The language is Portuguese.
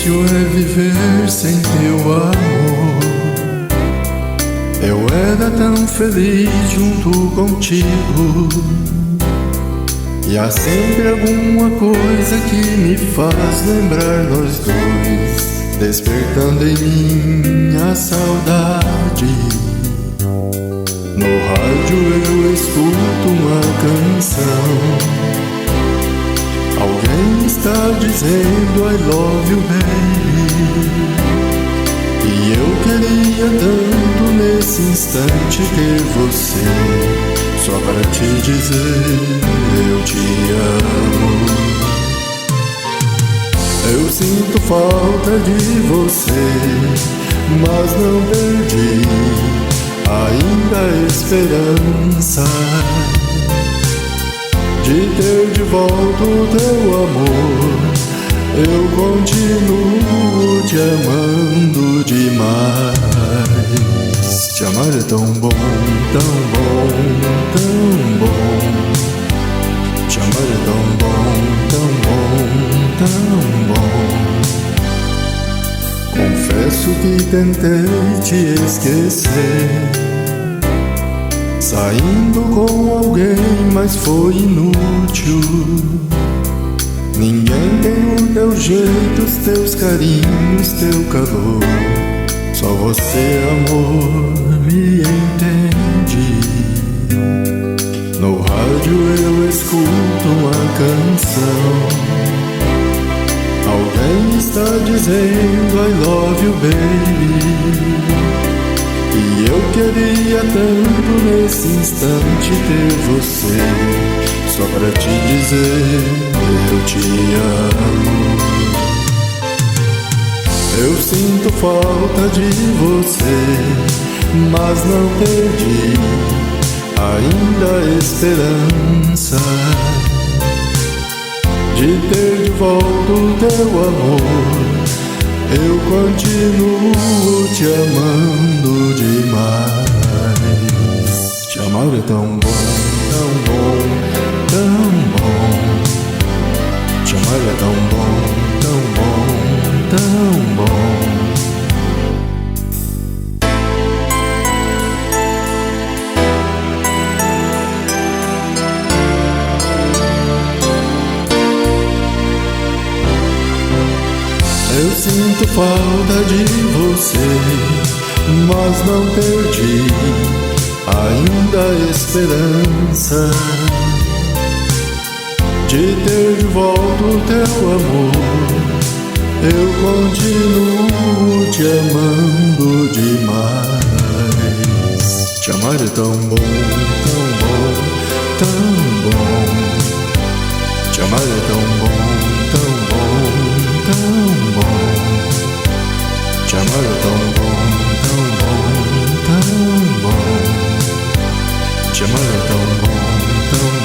difícil é viver sem teu amor. Eu era tão feliz junto contigo, e há sempre alguma coisa que me faz lembrar nós dois, despertando em mim a saudade. No rádio eu escuto uma canção, alguém está dizendo I love you baby. E eu queria tanto nesse instante ter você, só para te dizer eu te amo. Eu sinto falta de você, mas não perdi ainda a esperança de ter de volta o teu amor. Eu continuo te amando demais. Te amar é tão bom, tão bom, tão bom. Te amar é tão bom, tão bom, tão bom. Confesso que tentei te esquecer, saindo com alguém, mas foi inútil. Ninguém tem o teu jeito, os teus carinhos, teu calor. Só você, amor, me entende. No rádio eu escuto uma canção, alguém está dizendo I love you baby. E eu queria tanto nesse instante ter você, só para te dizer eu te amo. Eu sinto falta de você, mas não perdi ainda a esperança de ter de volta o teu amor. Eu continuo te amando demais. Te amar é tão bom, tão bom, tão bom. Te amar é tão bom, tão bom, tão bom. Eu sinto falta de você, mas não perdi ainda a esperança de ter de volta o teu amor. Eu continuo te amando demais. Te amar é tão bom, tão bom, tão bom. Te amar é tão bom, tão bom, tão bom. Te amar é tão bom, tão bom, tão bom. Te amar é tão bom, tão bom.